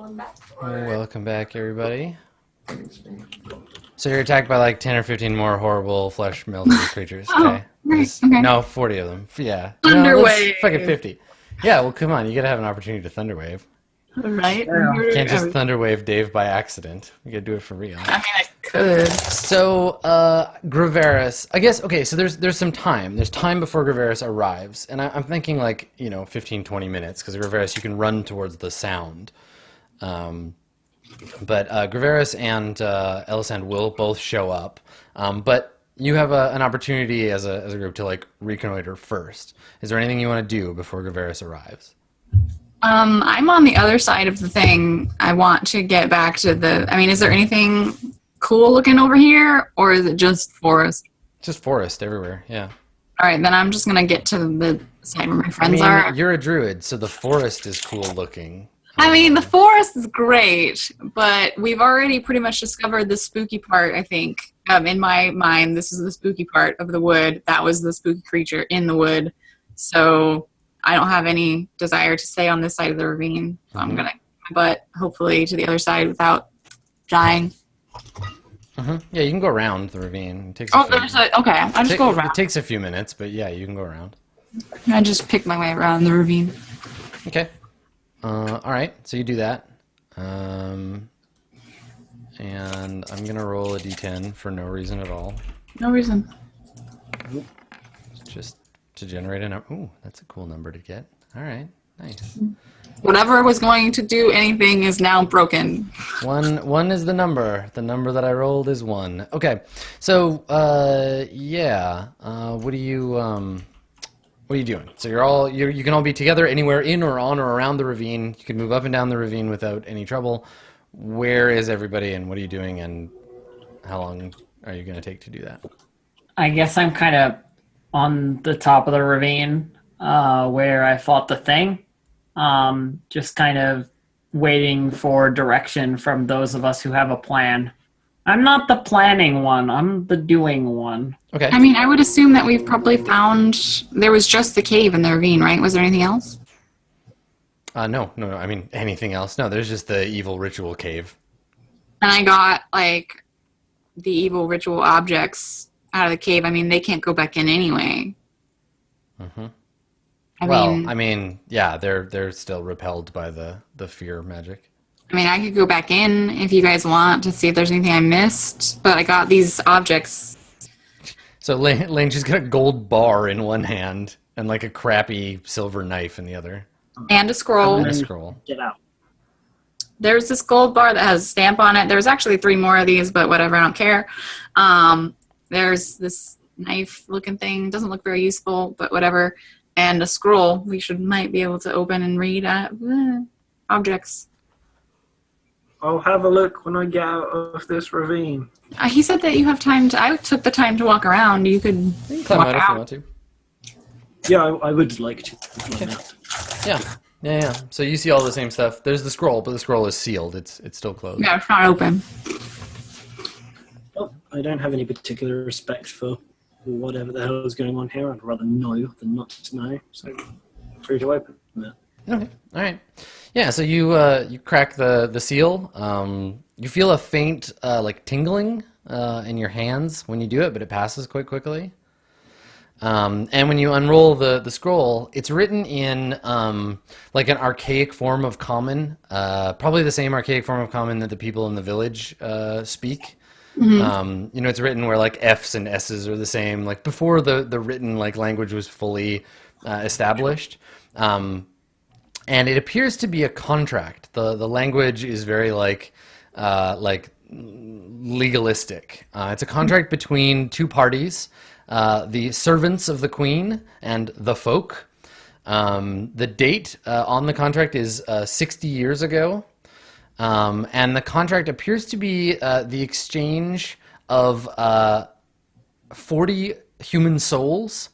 I'm back. Welcome back, everybody. So you're attacked by like 10 or 15 more horrible flesh-melted creatures. Okay. Okay. No, 40 of them. Yeah. Thunderwave. Fucking 50. Yeah, well, come on. You gotta have an opportunity to Thunderwave. Right? You can't just Thunderwave Dave by accident. You gotta do it for real. I mean, I could. So, Graveris, I guess, okay, so there's some time. There's time before Graveris arrives. And I'm thinking like, 15, 20 minutes, because Graveris, you can run towards the sound. But Graveris and Elisand will both show up. But you have an opportunity as a group to like reconnoiter first. Is there anything you want to do before Graveris arrives? I'm on the other side of the thing. I want to get back to is there anything cool looking over here, or is it just forest? Just forest everywhere, yeah. All right, then I'm just going to get to the side where my friends are. You're a druid, so the forest is cool looking. I mean, the forest is great, but we've already pretty much discovered the spooky part, I think. In my mind, this is the spooky part of the wood. That was the spooky creature in the wood. So I don't have any desire to stay on this side of the ravine. So I'm going to get my butt, hopefully, to the other side without dying. Yeah, you can go around the ravine. It takes okay, I'll just go around. It takes a few minutes, but yeah, you can go around. I just pick my way around the ravine. Okay. All right, so you do that. And I'm going to roll a d10 for no reason at all. No reason. Just to generate a number. Ooh, that's a cool number to get. All right, nice. Whatever was going to do anything is now broken. One is the number. The number that I rolled is 1. Okay, so, what are you doing? So you can all be together anywhere in or on or around the ravine. You can move up and down the ravine without any trouble. Where is everybody and what are you doing and how long are you going to take to do that? I guess I'm kind of on the top of the ravine where I fought the thing. Just kind of waiting for direction from those of us who have a plan. I'm not the planning one. I'm the doing one. Okay. I mean, I would assume that we've probably found... There was just the cave in the ravine, right? Was there anything else? No. I mean, anything else? No, there's just the evil ritual cave. And I got, like, the evil ritual objects out of the cave. I mean, they can't go back in anyway. Mm-hmm. I mean, yeah, they're still repelled by the fear magic. I mean, I could go back in if you guys want to see if there's anything I missed, but I got these objects. So Lane just got a gold bar in one hand and like a crappy silver knife in the other. And a scroll. And a scroll. Get out. There's this gold bar that has a stamp on it. There's actually 3 more of these, but whatever, I don't care. There's this knife-looking thing. Doesn't look very useful, but whatever. And a scroll we might be able to open and read objects. I'll have a look when I get out of this ravine. He said that you have time to... I took the time to walk around. You could Climb walk out if you want to. Yeah, I would like to. Yeah. So you see all the same stuff. There's the scroll, but the scroll is sealed. It's still closed. Yeah, it's not open. Well, I don't have any particular respect for whatever the hell is going on here. I'd rather know than not to know. So, free to open it. Okay. All right. Yeah. So you crack the seal. You feel a faint like tingling in your hands when you do it, but it passes quite quickly. And when you unroll the scroll, it's written in like an archaic form of common, probably the same archaic form of common that the people in the village speak. Mm-hmm. It's written where like F's and S's are the same, like before the written like language was fully established. And it appears to be a contract. The language is very like legalistic. It's a contract between 2 parties. The servants of the queen and the folk. The date on the contract is 60 years ago. And the contract appears to be the exchange of 40 human souls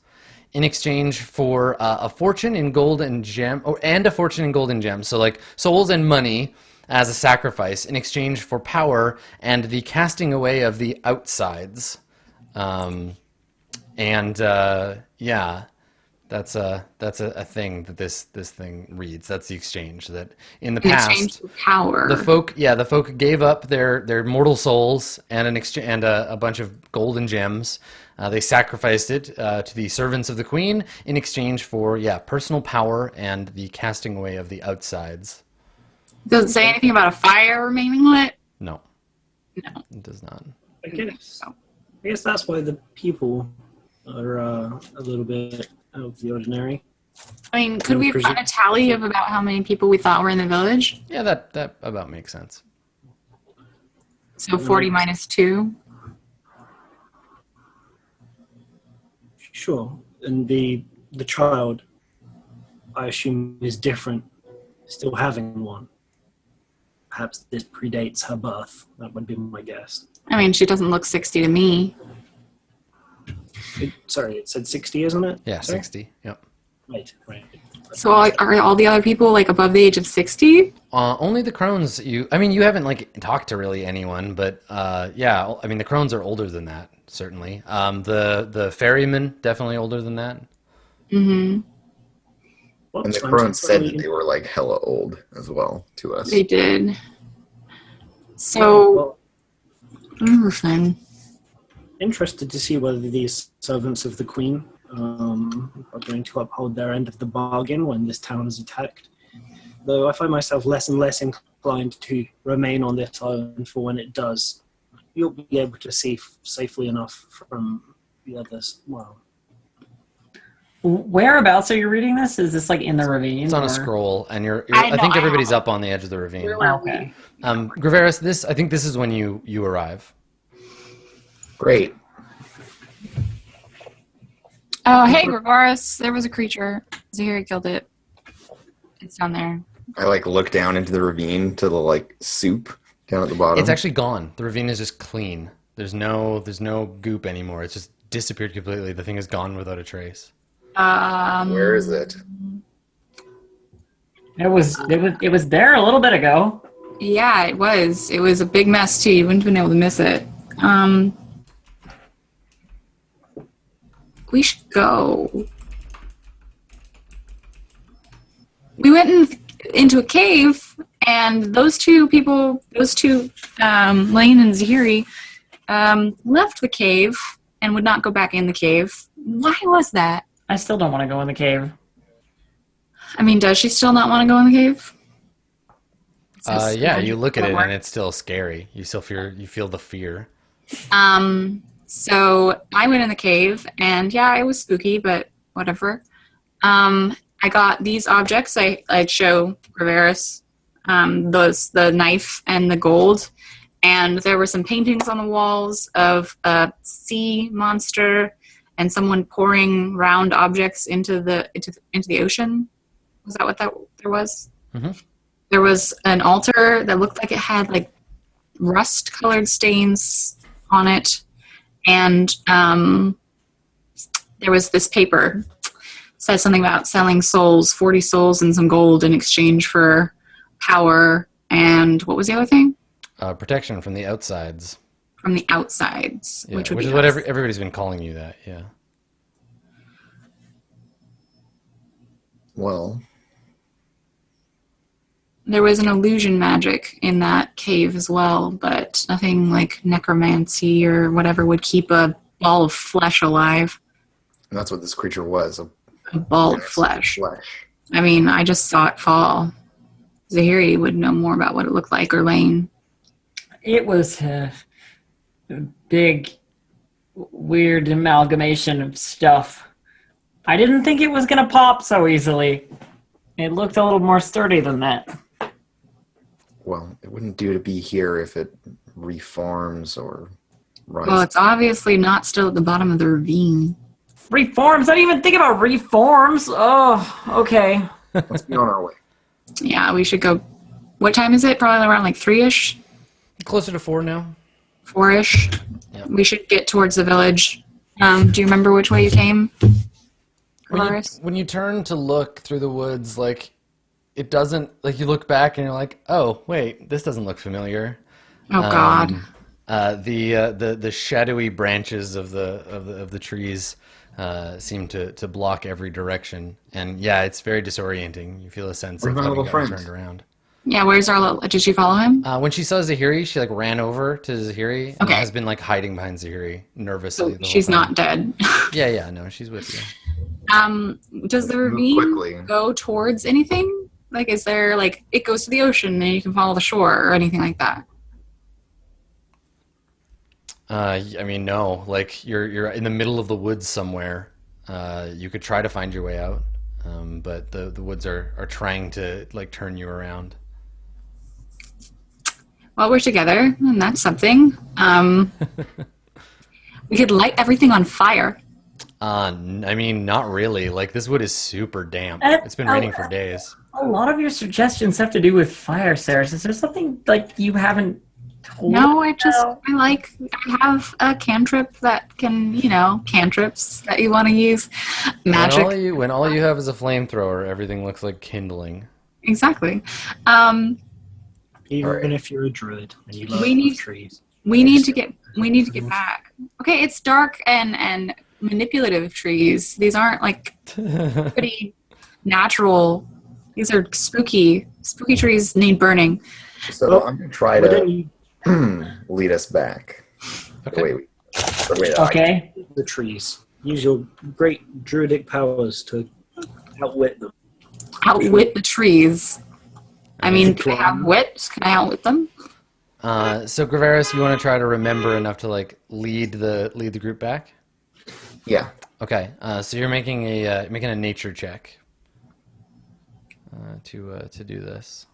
in exchange for a fortune in gold and gem, and a fortune in gold and gems. So like souls and money as a sacrifice in exchange for power and the casting away of the outsides. Yeah, That's a thing that this thing reads. That's the exchange that in the In exchange past for power. the folk gave up their mortal souls and a bunch of gold and gems. They sacrificed it to the servants of the queen in exchange for personal power and the casting away of the outsides. Does it say anything about a fire remaining lit? No, No. it does not. I guess that's why the people are a little bit out of the ordinary. I mean, could we have gotten a tally of about how many people we thought were in the village? Yeah, that about makes sense. So 40 minus 2. Sure. And the child, I assume, is different, still having one. Perhaps this predates her birth. That would be my guess. I mean, she doesn't look 60 to me. It said 60, isn't it? Yeah, Sorry? 60. Yep. Right. So are all the other people like above the age of 60? Only the crones. You haven't like talked to really anyone, but the crones are older than that, certainly. The ferrymen definitely older than that. Mm-hmm. And the crones said that they were like hella old as well to us. They did. So, interesting. Interested to see whether these servants of the queen are going to uphold their end of the bargain when this town is attacked. Though I find myself less and less inclined to remain on this island for when it does. You'll be able to see safely enough from the others. Well, Whereabouts are you reading this? Is this like in the ravine? It's on a or- scroll, and I I think know, everybody's up on the edge of the ravine. Okay. Graveris, I think this is when you arrive. Great. Oh, hey, Gregoris. There was a creature. Zahiri killed it. It's down there. I like look down into the ravine to the like soup down at the bottom. It's actually gone. The ravine is just clean. There's no goop anymore. It's just disappeared completely. The thing is gone without a trace. Where is it? It was there a little bit ago. Yeah, it was. It was a big mess, too. You wouldn't have been able to miss it. We should go. We went into a cave, and those two people, Lane and Zahiri, left the cave and would not go back in the cave. Why was that? I still don't want to go in the cave. I mean, does she still not want to go in the cave? You look at it and it's still scary. You feel the fear. So I went in the cave, and yeah, it was spooky, but whatever. I got these objects. I'd show Riveris, the knife and the gold, and there were some paintings on the walls of a sea monster and someone pouring round objects into the ocean. Was that what there was? Mm-hmm. There was an altar that looked like it had like rust-colored stains on it, and there was this paper. It said something about selling souls, 40 souls and some gold in exchange for power, and what was the other thing? Protection from the outsides. From the outsides, Yeah, which is be what us. everybody's been calling you that. Yeah. Well, There was an illusion magic in that cave as well, but nothing like necromancy or whatever would keep a ball of flesh alive. and that's what this creature was. A ball of flesh. I mean, I just saw it fall. Zahiri would know more about what it looked like, or Lane. It was a big, weird amalgamation of stuff. I didn't think it was going to pop so easily. It looked a little more sturdy than that. Well, it wouldn't do to be here if it reforms or runs. Well, it's obviously not still at the bottom of the ravine. Reforms? I didn't even think about reforms. Oh, okay. Let's be on our way. Yeah, we should go. What time is it? Probably around like 3-ish? Closer to 4 now. 4-ish? Yep. We should get towards the village. Do you remember which way you came? Colaris? When you turn to look through the woods, like it doesn't, like you look back and you're like, oh wait, this doesn't look familiar. Oh God. The shadowy branches of the trees seem to block every direction. And yeah, it's very disorienting. You feel a sense Where's of my having little gotten friend? turned around. Yeah, where's our little? Did you follow him? When she saw Zahiri, she like ran over to Zahiri and Okay. has been like hiding behind Zahiri nervously. So the whole she's time. not dead. Yeah, no, she's with you. Does the Move ravine quickly. go towards anything? Like, is there like it goes to the ocean and you can follow the shore or anything like that? I mean, no. Like you're in the middle of the woods somewhere. You could try to find your way out, but the woods are trying to like turn you around. Well, we're together, and that's something. We could light everything on fire. I mean, not really. Like this wood is super damp. It's been raining for days. A lot of your suggestions have to do with fire, Sarah. Is there something like you haven't told? No, I about? have a cantrip that can, cantrips that you want to use. Magic. When all you have is a flamethrower, everything looks like kindling. Exactly. Even if you're a druid and you love We need- trees. We need to get back. Okay, it's dark and manipulative trees. These aren't like pretty natural. These are spooky. Spooky trees need burning. So Well, I'm going to try Why don't to you lead us back. Okay. The way that I- Okay. the trees? Use your great druidic powers to outwit them. Outwit the trees. I mean, do they Climb. have wit? Can I outwit them? So Graveris, you want to try to remember enough to like lead the group back? Yeah. Okay. So you're making a nature check to do this.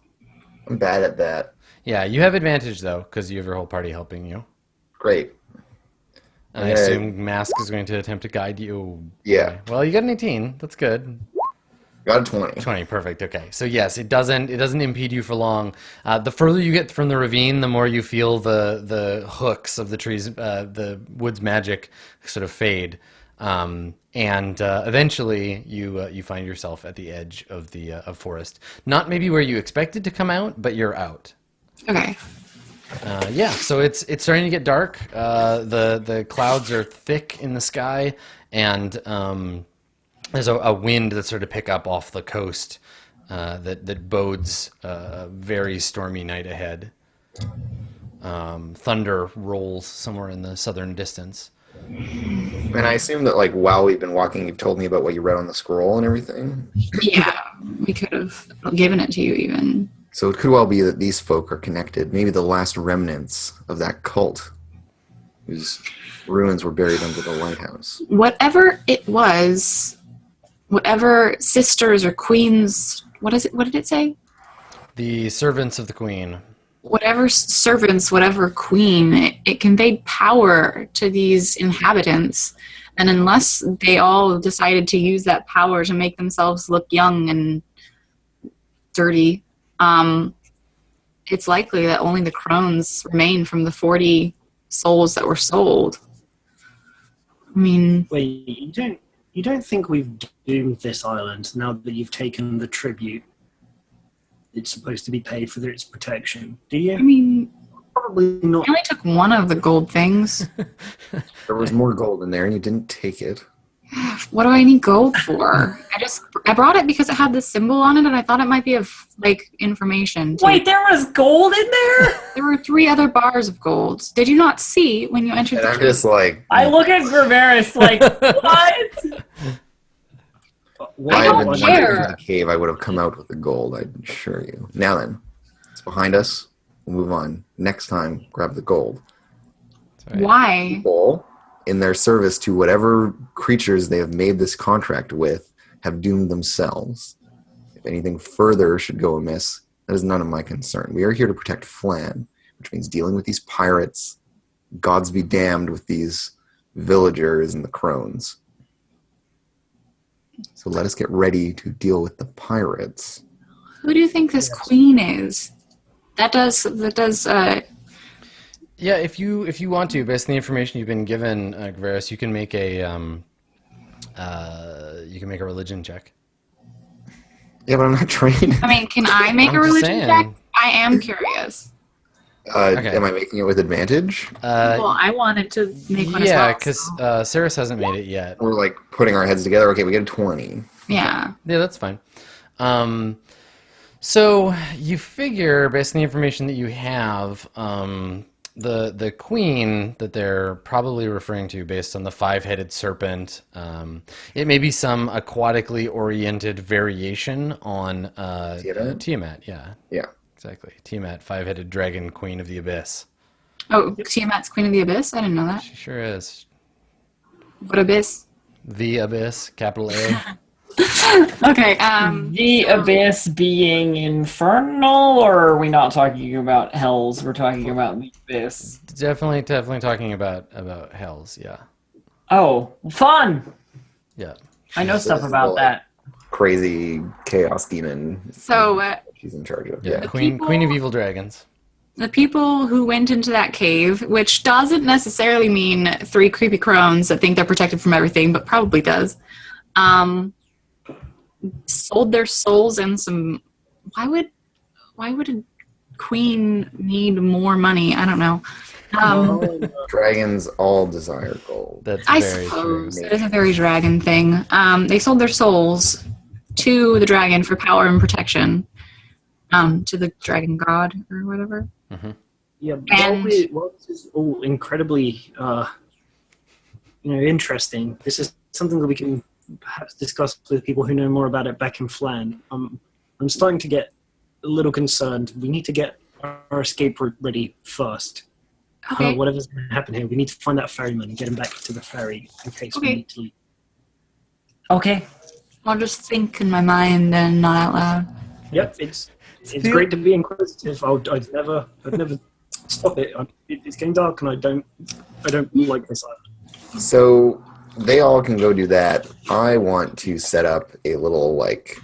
I'm bad at that. Yeah, you have advantage though because you have your whole party helping you. Great. And I Okay. assume Mask is going to attempt to guide you. Yeah. Okay. Well, you got an 18. That's good. Got a 20. 20, perfect. Okay, so yes, it doesn't impede you for long. The further you get from the ravine, the more you feel the hooks of the trees, the wood's magic, sort of fade, and eventually you find yourself at the edge of the of forest. Not maybe where you expected to come out, but you're out. Okay. Yeah, so it's starting to get dark. The clouds are thick in the sky, and there's a wind that's sort of pick up off the coast that bodes a very stormy night ahead. Thunder rolls somewhere in the southern distance. And I assume that, like, while we've been walking, you've told me about what you read on the scroll and everything. Yeah, we could have given it to you even. So it could well be that these folk are connected. Maybe the last remnants of that cult whose ruins were buried under the lighthouse. Whatever it was, whatever sisters or queens, what did it say? The servants of the queen. Whatever servants, whatever queen, it conveyed power to these inhabitants. And unless they all decided to use that power to make themselves look young and dirty, it's likely that only the crones remain from the 40 souls that were sold. I mean, Wait, you don't think we've doomed this island now that you've taken the tribute it's supposed to be paid for its protection, do you? I mean, Probably not. I only took one of the gold things. There was more gold in there and you didn't take it. What do I need gold for? I brought it because it had this symbol on it, and I thought it might be of like information. Wait, there was gold in there? There were 3 other bars of gold. Did you not see when you entered And the I'm just like, I look at Graveris like, what? if I I had don't been care. wandering through the cave, I would have come out with the gold, I assure you. Now then, it's behind us. We'll move on. Next time, grab the gold. That's right. Why? People, in their service to whatever creatures they have made this contract with, have doomed themselves. If anything further should go amiss, that is none of my concern. We are here to protect Flan, which means dealing with these pirates. Gods be damned with these villagers and the crones. So let us get ready to deal with the pirates. Who do you think this queen is? That does. Yeah, if you want to, based on the information you've been given, Graveris, you can make a religion check. Yeah, but I'm not trained. I mean, can I make I'm a just religion saying. check? I am curious. Okay. Am I making it with advantage? Well, I wanted to make one Yeah, as because well. Saris hasn't made it yet. We're like putting our heads together. Okay, we get a 20. Yeah. Yeah, that's fine. So you figure, based on the information that you have, the queen that they're probably referring to, based on the five-headed serpent, it may be some aquatically oriented variation on Tiamat? Tiamat. Yeah, Yeah. exactly. Tiamat, five-headed dragon, queen of the abyss. Oh, Tiamat's Queen of the Abyss? I didn't know that. She sure is. What abyss? The abyss, capital A. Okay. The abyss being infernal, or are we not talking about hells? We're talking about the abyss. Definitely talking about hells. Yeah, Oh, fun! yeah. I know So stuff this is about the, that. Crazy chaos demon. So She's in charge of. Yeah, Yeah. queen people- of evil dragons. the people who went into that cave, which doesn't necessarily mean three creepy crones that think they're protected from everything, but probably does, sold their souls and some. Why would a queen need more money? I don't know. Dragons all desire gold. That's I very suppose true. it is a very dragon thing. They sold their souls to the dragon for power and protection. To the dragon god or whatever. Yeah, And- while this is all incredibly, interesting, this is something that we can perhaps discuss with people who know more about it back in Flan. I'm starting to get a little concerned. We need to get our escape route ready first. Okay. Whatever's going to happen here, we need to find that ferryman and get him back to the ferry in case we Okay. need to leave. Okay. I'll just think in my mind and not out loud. Yep, it's great to be inquisitive. I'd never stop it. It's getting dark, and I don't like this island. So they all can go do that. I want to set up a little like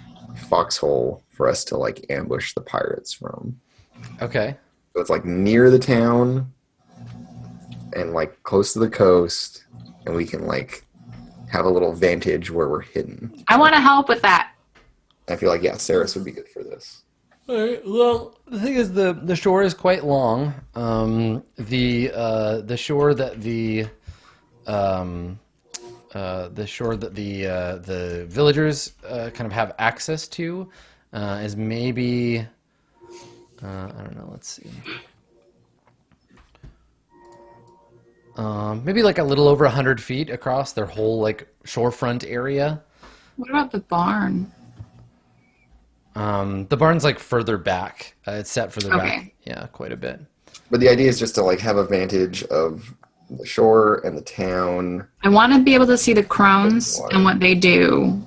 foxhole for us to like ambush the pirates from. Okay. So it's like near the town and like close to the coast, and we can like have a little vantage where we're hidden. I want to help with that. I feel like Saris would be good for this. All right. Well, the thing is, the shore is quite long. The shore that the villagers kind of have access to is maybe I don't know. Let's see. Maybe like a little over 100 feet across their whole like shorefront area. What about the barn? The barn's like further back. It's set further Okay. back. Yeah, quite a bit. But the idea is just to like have a vantage of the shore and the town. I want to be able to see the crones and what they do,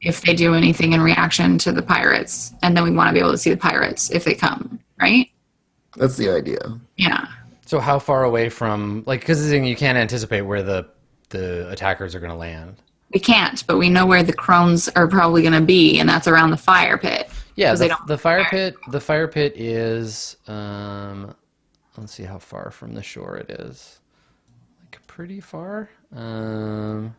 if they do anything in reaction to the pirates. And then we want to be able to see the pirates if they come, right? That's the idea. Yeah. So how far away from like because you can't anticipate where the attackers are going to land. We can't, but we know where the crones are probably going to be, and that's around the fire pit. Yeah, 'Cause they don't the fire pit. The fire pit is. Let's see how far from the shore it is. Like pretty far. Oh,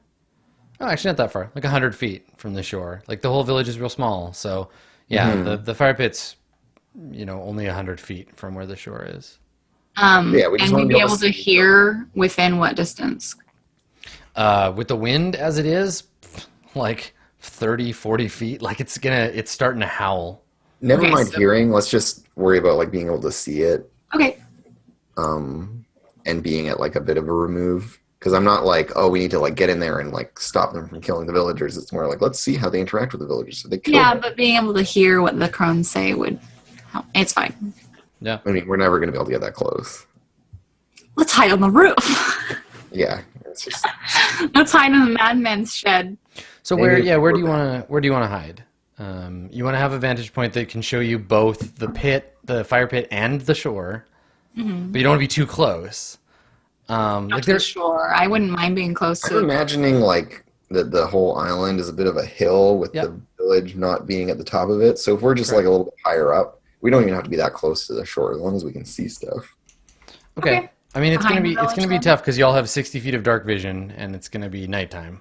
actually not that far. Like 100 feet from the shore. Like the whole village is real small. So yeah, the fire pit's only 100 feet from where the shore is. Yeah, we just And wanna we'd be be able able to to see hear within what distance? With the wind as it is, like 30, 40 feet. Like it's starting to howl. Never Okay, mind so- hearing. Let's just worry about like being able to see it, Okay. and being at like a bit of a remove. Because I'm not like, oh, we need to like get in there and like stop them from killing the villagers. It's more like, let's see how they interact with the villagers. So they kill Yeah, them. but being able to hear what the crones say would help. It's fine. Yeah. I mean, we're never going to be able to get that close. Let's hide on the roof. Yeah, it's just Let's hide in the madman's shed. So Maybe where do we're you want to hide? You want to have a vantage point that can show you both the pit, the fire pit, and the shore, but you don't want to be too close. Not Like to the there's shore. I wouldn't mind being close I'm to. imagining like that the whole island is a bit of a hill with Yep. the village not being at the top of it. So if we're just like a little bit higher up, we don't even have to be that close to the shore as long as we can see stuff. okay. Okay. I mean, it's Behind the gonna be village tough because y'all have 60 feet of dark vision, and it's gonna be nighttime,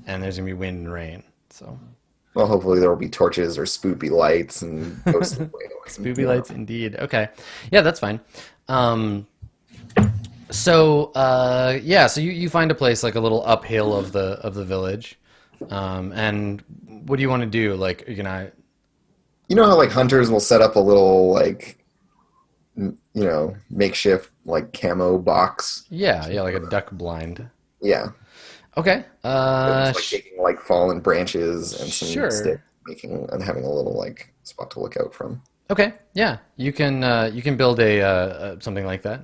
and there's gonna be wind and rain. So Well, hopefully there will be torches or spoopy lights and ghostly wailing. Spoopy lights, indeed. Okay, yeah, that's fine. Um, so you find a place like a little uphill of the village, and what do you want to do? Like, you're gonna, You know how like hunters will set up a little like makeshift like camo box? yeah, like a duck blind. Yeah. Okay, It's like taking like fallen branches and some sure. sticks, making and having a little like spot to look out from. Okay, yeah, you can build a something like that.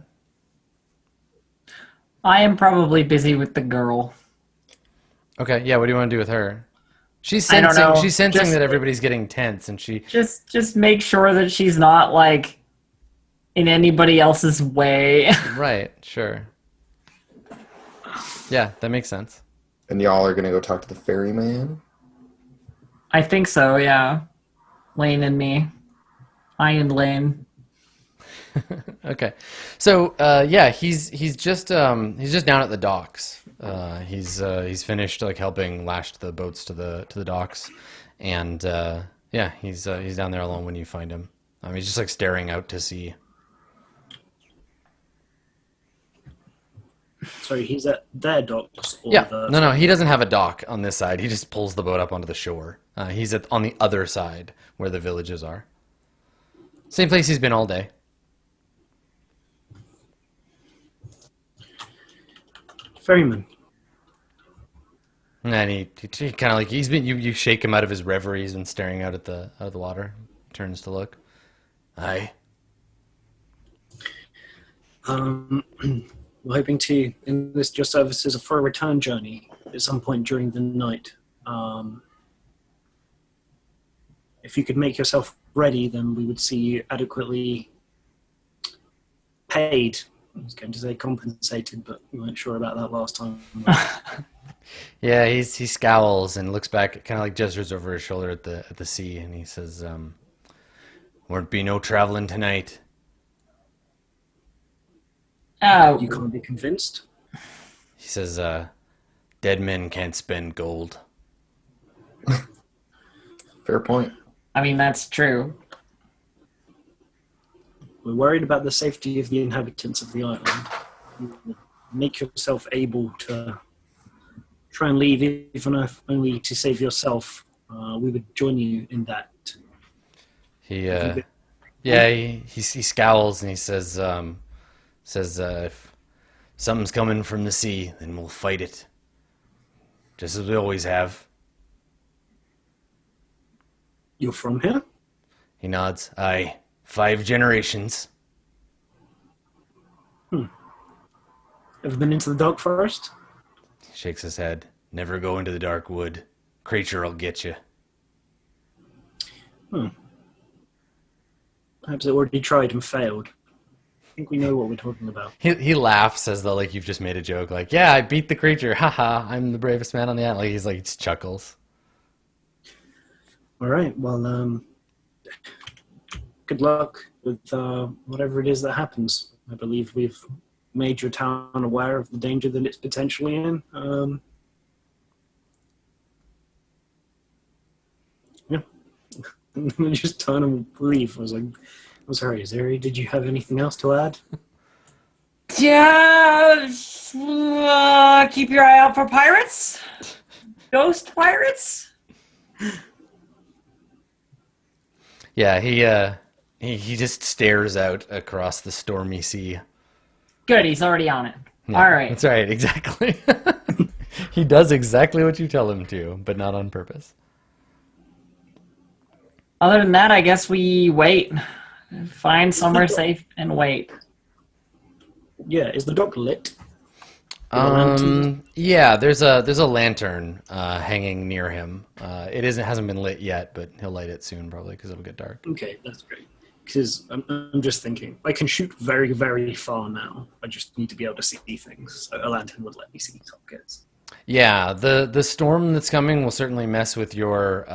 I am probably busy with the girl. Okay, yeah, what do you want to do with her? She's I don't sensing. know. She's sensing Just that everybody's getting tense, and she. just make sure that she's not like in anybody else's way. Right, sure. Yeah, that makes sense. And y'all are gonna go talk to the ferryman? I think so, yeah. Lane and me. I and Lane. Okay, so yeah, he's just down at the docks. He's finished like helping lash the boats to the docks, and yeah, he's down there alone when you find him. He's just like staring out to sea. Sorry, he's at their docks. Or Yeah, the... no, he doesn't have a dock on this side. He just pulls the boat up onto the shore. He's on the other side where the villages are. Same place he's been all day. Ferryman. And he kind of like he's been you shake him out of his reverie. He's been staring out at the water. Turns to look. Aye. We're hoping to enlist your services for a return journey at some point during the night. If you could make yourself ready, then we would see you adequately paid. I was going to say compensated, but we weren't sure about that last time. Yeah, he scowls and looks back, kind of like gestures over his shoulder at the sea, and he says, "Won't be no traveling tonight." You can't be convinced? He says, "Dead men can't spend gold." Fair point. I mean, that's true. We're worried about the safety of the inhabitants of the island. Make yourself able to try and leave, even if only to save yourself. We would join you in that. He scowls and he says, "If something's coming from the sea, then we'll fight it, just as we always have." You're from here? He nods. Aye, 5 generations. Ever been into the dark forest? He shakes his head. Never go into the dark wood. Creature'll get you. Perhaps it already tried and failed. I think we know what we're talking about. He laughs as though like you've just made a joke. Like, yeah, I beat the creature. Haha, I'm the bravest man on the island. Like, he's like, just chuckles. All right. Well, good luck with whatever it is that happens. I believe we've made your town aware of the danger that it's potentially in. Yeah. I just turn and leave. I was like, I'm sorry, Zeri, did you have anything else to add? Yeah, keep your eye out for pirates. Ghost pirates. Yeah, he just stares out across the stormy sea. Good, he's already on it. Yeah, All right. That's right, exactly. He does exactly what you tell him to, but not on purpose. Other than that, I guess we wait. Find somewhere safe and wait. Yeah, is the dock lit? Yeah, there's a lantern hanging near him. It hasn't been lit yet, but he'll light it soon probably because it'll get dark. Okay, that's great. Because I'm just thinking, I can shoot very, very far now. I just need to be able to see things. So a lantern would let me see targets. Yeah, the storm that's coming will certainly mess with your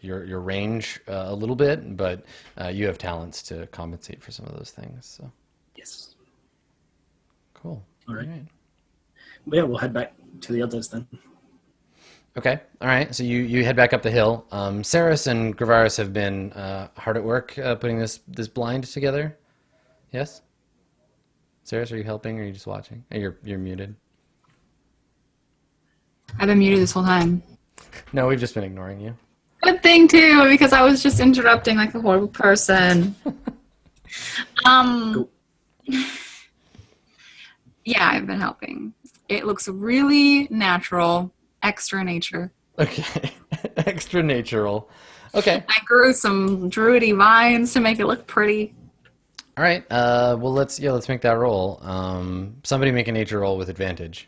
range a little bit, but you have talents to compensate for some of those things. So Yes. cool. All right. But yeah, we'll head back to the others then. Okay. All right. So you head back up the hill. Saris and Gravaris have been hard at work putting this blind together. Yes. Saris, are you helping, or are you just watching? Oh, you're muted. I've been muted this whole time. No, we've just been ignoring you. Good thing too, because I was just interrupting like a horrible person. Yeah, I've been helping. It looks really natural, extra nature. Okay. Extra natural. Okay. I grew some druidy vines to make it look pretty. All right. Well, let's make that roll. Somebody make a nature roll with advantage.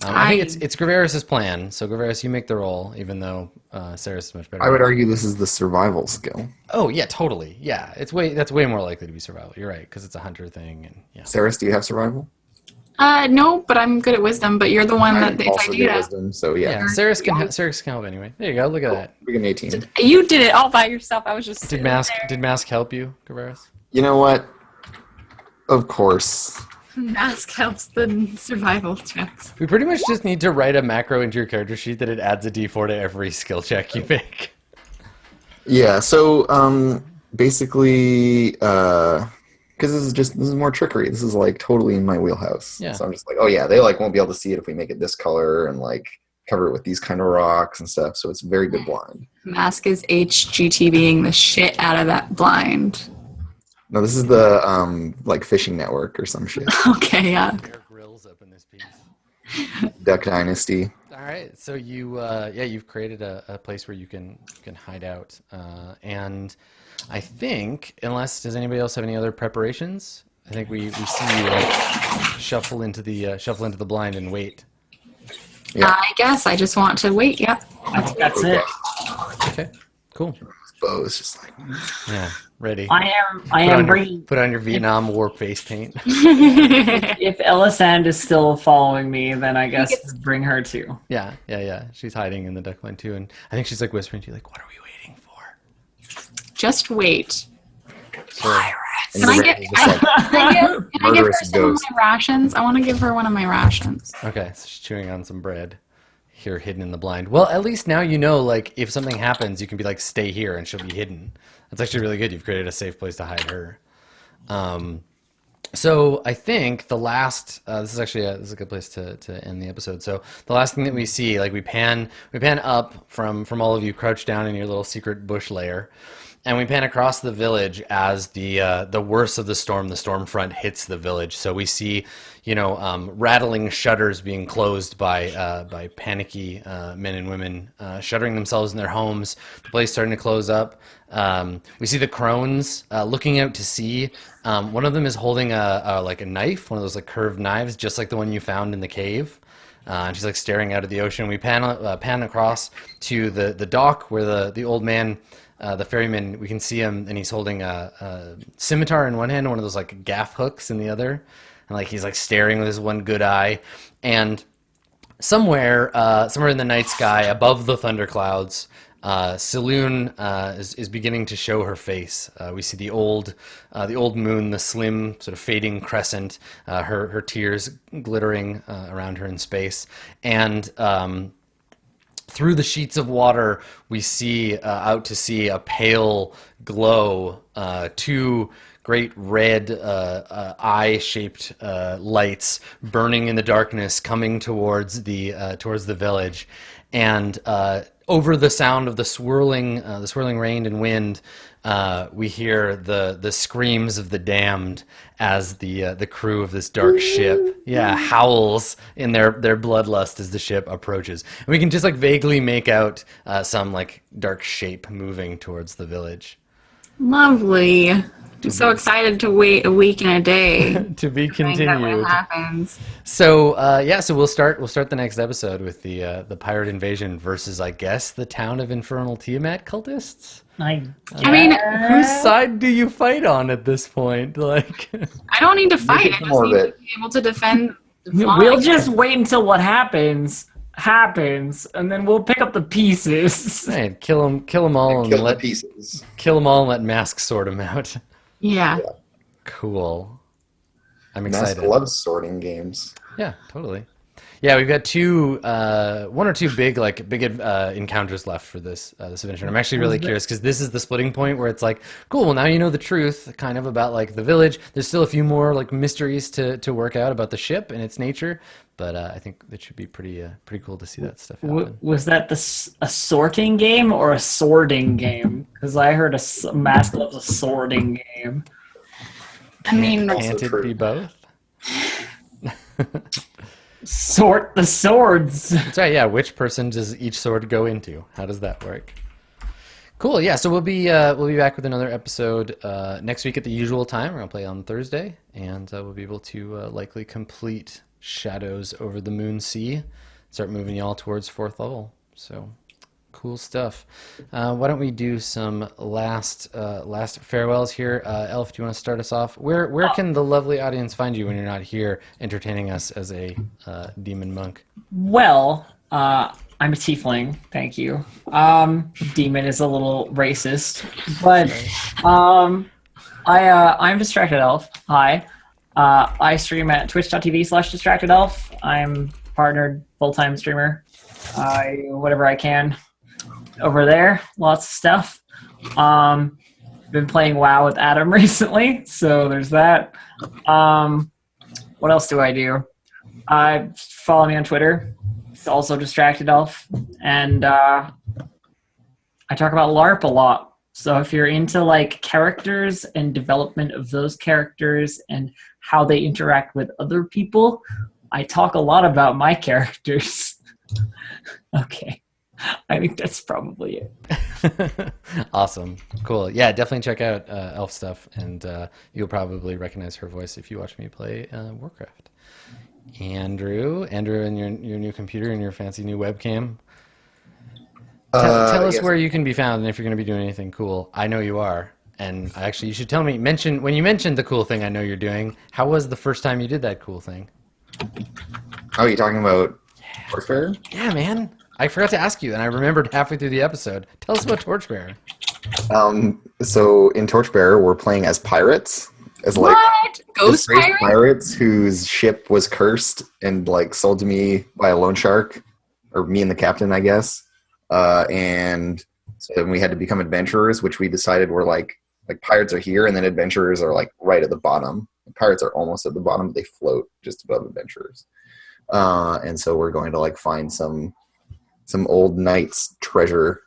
I think it's Gravaris' plan. So Gravaris, you make the roll, even though Saris is much better. I would argue this is the survival skill. Oh yeah, totally. Yeah, that's way more likely to be survival. You're right, because it's a hunter thing, and yeah. Saris, do you have survival? No, but I'm good at wisdom. But you're the one that I'm it's also good idea. at wisdom, so yeah. Yeah, Saris can help anyway. There you go. Look at that. We get an 18. You did it all by yourself. I was just Did Mask help you, Gravaris? You know what? Of course. Mask helps the survival checks. We pretty much just need to write a macro into your character sheet that it adds a d4 to every skill check you make. Yeah, so basically, because this is more trickery. This is like totally in my wheelhouse. Yeah. So I'm just like, oh yeah, they like won't be able to see it if we make it this color and like cover it with these kind of rocks and stuff. So it's very good blind. Mask is HGTVing the shit out of that blind. No, this is the like fishing network or some shit. Okay, yeah. Bear Grylls up in this piece. Duck Dynasty. All right, so you've created a place where you can hide out, and I think, does anybody else have any other preparations? I think we see you like shuffle into the blind and wait. Yeah. I guess I just want to wait. Yep. That's it. Okay, cool. Bows just like Yeah, ready. I am bringing. Put on your Vietnam War face paint. If Elisand is still following me, then I guess bring her too. Yeah. She's hiding in the duck line too, and I think she's like whispering to you, like, "What are we waiting for?" Just wait. Sure. Can I give her murderous some of ghost. my rations? I want to give her one of my rations. Okay, so she's chewing on some bread here hidden in the blind. Well, at least now you know, like, if something happens, you can be like, stay here, and she'll be hidden. That's actually really good. You've created a safe place to hide her. So I think the last, this is a good place to end the episode. So the last thing that we see, like we pan up from all of you crouched down in your little secret bush lair. And we pan across the village as the worst of the storm front hits the village. So we see, rattling shutters being closed by panicky men and women shuttering themselves in their homes. The place starting to close up. We see the crones looking out to sea. One of them is holding a knife, one of those like curved knives, just like the one you found in the cave. And she's like staring out at the ocean. We pan across to the dock where the old man. The ferryman, we can see him, and he's holding a scimitar in one hand, and one of those like gaff hooks in the other, and like he's like staring with his one good eye. And somewhere in the night sky, above the thunderclouds, Saloon is beginning to show her face. We see the old moon, the slim sort of fading crescent, her tears glittering around her in space, and through the sheets of water, we see out to sea a pale glow, two great red eye-shaped lights burning in the darkness, coming towards the village, and over the sound of the swirling rain and wind, we hear the screams of the damned as the crew of this dark ship, howls in their bloodlust as the ship approaches. And we can just like vaguely make out some like dark shape moving towards the village. Lovely. I'm so excited to wait a week and a day. To be Find out continued. what happens. So so we'll start the next episode with the pirate invasion versus, I guess, the town of Infernal Tiamat cultists. I mean, Whose side do you fight on at this point? Like, I don't need to fight. I just more of need to it. be able to defend. We'll just wait until what happens, and then we'll pick up the pieces. right, kill them all, and Kill the pieces. kill them all and let Mask sort them out. Yeah. Cool. I'm Mask excited. loves sorting games. Yeah, totally. Yeah, we've got one or two big encounters left for this adventure. I'm actually really curious because this is the splitting point where it's like, cool. Well, now you know the truth, kind of about like the village. There's still a few more like mysteries to work out about the ship and its nature, but I think it should be pretty cool to see that stuff happen. Was that a sorting game or a swording game? Because I heard a Mask was a swording game. I mean, Can't it be both? Sort the swords. That's right. Yeah. Which person does each sword go into? How does that work? Cool. Yeah. So we'll be back with another episode next week at the usual time. We're gonna play on Thursday, and we'll be able to likely complete Shadows over the Moon Sea. Start moving y'all towards 4th level. So cool stuff. Why don't we do some last farewells here? Elf, do you want to start us off? Where can the lovely audience find you when you're not here entertaining us as a demon monk? Well, I'm a tiefling. Thank you. Demon is a little racist, but I'm Distracted Elf. Hi. I stream at twitch.tv/distractedelf. I'm partnered full-time streamer. Whatever I can over there. Lots of stuff. Been playing WoW with Adam recently, so there's that. What else do I do? Follow me on Twitter. It's also Distracted Elf. And I talk about LARP a lot. So if you're into like characters and development of those characters and how they interact with other people, I talk a lot about my characters. Okay. I think that's probably it. Awesome. Cool. Yeah, definitely check out Elf stuff, and you'll probably recognize her voice if you watch me play Warcraft. Andrew, and your new computer and your fancy new webcam. Tell us where you can be found and if you're going to be doing anything cool. I know you are. And actually, you should tell me, when you mentioned the cool thing I know you're doing, how was the first time you did that cool thing? Oh, you're talking about Torchbearer? Yeah, man. I forgot to ask you, and I remembered halfway through the episode. Tell us about Torchbearer. So in Torchbearer, we're playing as pirates. As like what? Ghost pirates whose ship was cursed and like sold to me by a loan shark, or me and the captain, I guess. And so then we had to become adventurers, which we decided were like pirates are here, and then adventurers are like right at the bottom. Pirates are almost at the bottom, but they float just above adventurers. And so we're going to like find some old knight's treasure,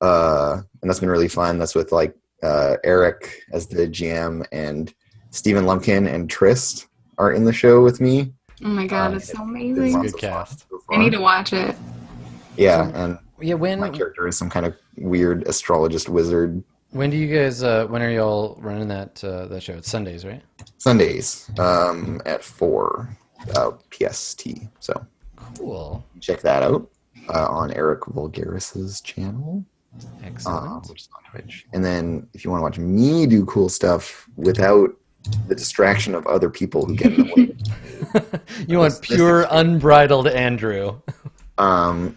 and that's been really fun. That's with like Eric as the GM, and Stephen Lumpkin and Trist are in the show with me. Oh my god, it's so amazing. Good cast. So I need to watch it. Yeah, and my when character is some kind of weird astrologist wizard. do you guys? When are y'all running that show? It's Sundays, right? Sundays at 4 PST. So Cool. check that out on Eric Vulgaris's channel. Excellent. Which is on Twitch. And then if you want to watch me do cool stuff without the distraction of other people who get in the way, You want pure, unbridled Andrew.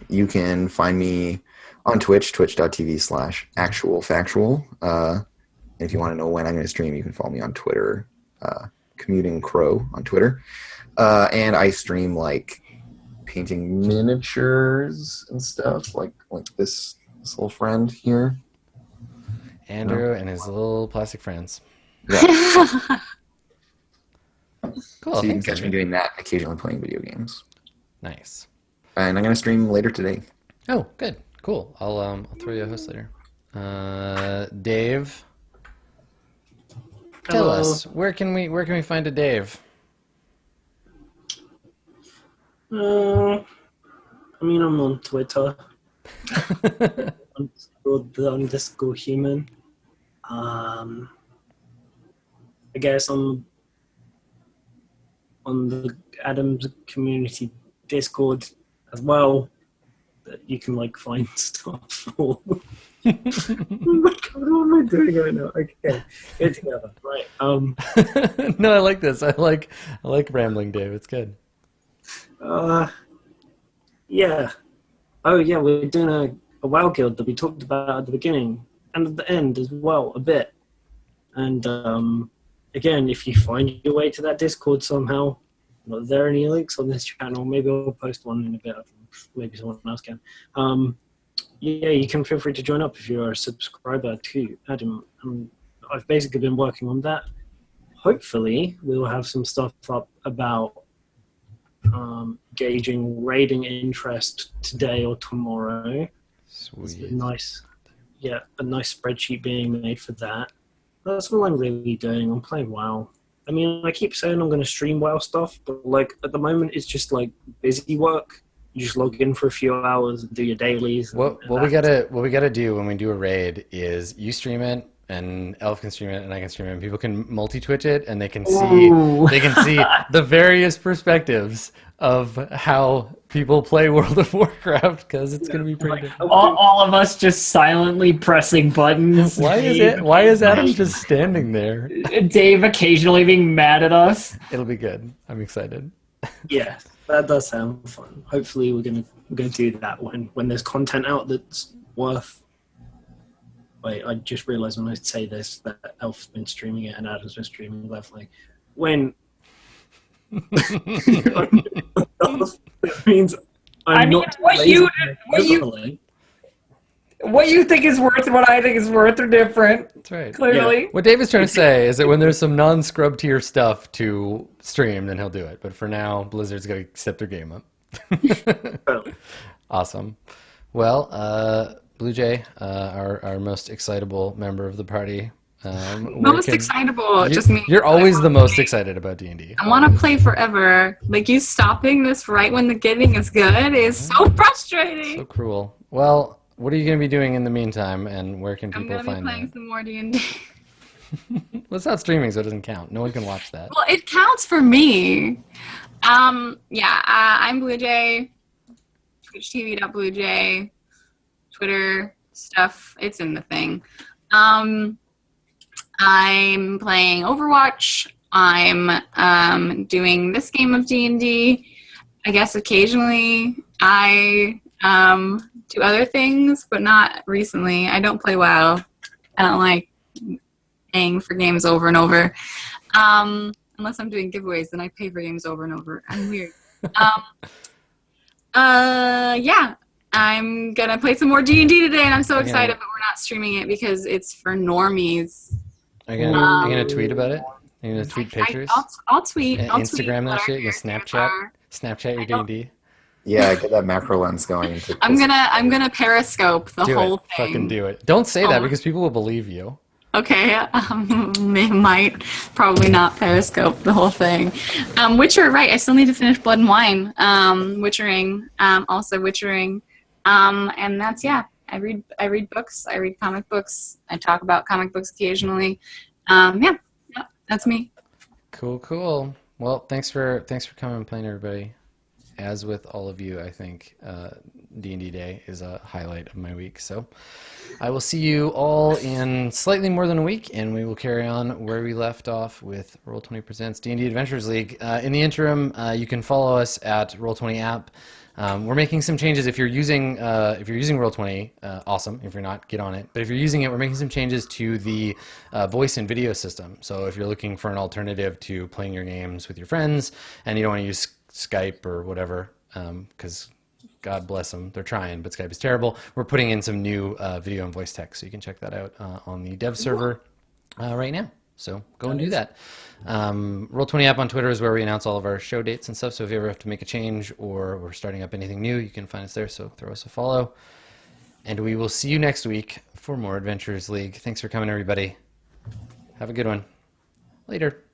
you can find me on Twitch, twitch.tv/actualfactual. And if you want to know when I'm going to stream, you can follow me on Twitter, Commuting Crow on Twitter. And I stream like painting miniatures and stuff, like this little friend here. Andrew and his little plastic friends. Yeah. Cool. So you can Thanks, catch me Andrew. doing that, occasionally playing video games. Nice. And I'm going to stream later today. Oh, good. Cool. I'll throw you a host later. Dave, tell Hello. us where can we find a Dave? I mean, I'm on Twitter. _the human. I guess on the Adams community Discord as well, that you can like find stuff for. Oh my god, what am I doing right now? Okay, get together. Right. No, I like this. I like rambling, Dave. It's good. Yeah. Oh yeah, we're doing a WoW guild that we talked about at the beginning and at the end as well a bit. And again, if you find your way to that Discord somehow, Are there any links on this channel? Maybe I'll post one in a bit. Maybe someone else can. Yeah, you can feel free to join up if you're a subscriber to Adam. I've basically been working on that. Hopefully, we'll have some stuff up about gauging raiding interest today or tomorrow. Sweet. A nice spreadsheet being made for that. That's all I'm really doing. I'm playing WoW. I mean, I keep saying I'm going to stream WoW stuff, but like at the moment, it's just like busy work. You just log in for a few hours and do your dailies. What we gotta do when we do a raid is you stream it, and Elf can stream it, and I can stream it, and people can multi-twitch it, and they can see the various perspectives of how people play World of Warcraft, because it's gonna be pretty good. All of us just silently pressing buttons. Why is Adam just standing there? Dave occasionally being mad at us. It'll be good. I'm excited. Yeah, that does sound fun. Hopefully, we're gonna do that when there's content out that's worth. Wait, I just realised when I say this that Elf's been streaming it and Adam's been streaming Lovely. When that means what you think is worth and what I think is worth are different. That's right. Clearly. Yeah. What Dave is trying to say is that when there's some non-scrub tier stuff to stream, then he'll do it. But for now, Blizzard's got to step their game up. Awesome. Well, Blue Jay, our most excitable member of the party. Most excitable, just me. You're always the most excited about D&D. I want to play forever. Like, you stopping this right when the getting is good is so frustrating. So cruel. Well, what are you going to be doing in the meantime, and where can people I'm going to be find playing that? some more D&D. Well, it's not streaming, so it doesn't count. No one can watch that. Well, it counts for me. I'm Blue Jay. TwitchTV.BlueJay. Twitter stuff. It's in the thing. I'm playing Overwatch. I'm doing this game of D&D. I guess occasionally I do other things, but not recently. I don't play WoW. I don't like paying for games over and over. Unless I'm doing giveaways, then I pay for games over and over. I'm weird. Yeah. I'm gonna play some more D&D today, and I'm so excited, but we're not streaming it because it's for normies. Are you gonna tweet about it? Are you gonna tweet pictures? I'll tweet. And I'll Instagram tweet that shit? You can Snapchat your D&D? Yeah, get that macro lens going. I'm gonna Periscope the whole thing. Fucking do it. Don't say that because people will believe you. Okay, they might probably not Periscope the whole thing. Witcher, right? I still need to finish Blood and Wine. Witchering, also Witchering, and that's I read books. I read comic books. I talk about comic books occasionally. Yeah, that's me. Cool. Well, thanks for coming and playing, everybody. As with all of you, I think D&D Day is a highlight of my week. So I will see you all in slightly more than a week, and we will carry on where we left off with Roll20 Presents D&D Adventurers League. In the interim, you can follow us at Roll20 app. We're making some changes. If you're using Roll20, awesome. If you're not, get on it. But if you're using it, we're making some changes to the voice and video system. So if you're looking for an alternative to playing your games with your friends and you don't want to use Skype or whatever, because God bless them, they're trying, but Skype is terrible. We're putting in some new video and voice text, so you can check that out on the dev server right now. So go and do that. Roll20 app on Twitter is where we announce all of our show dates and stuff. So if you ever have to make a change or we're starting up anything new, you can find us there. So throw us a follow. And we will see you next week for more Adventurers League. Thanks for coming, everybody. Have a good one. Later.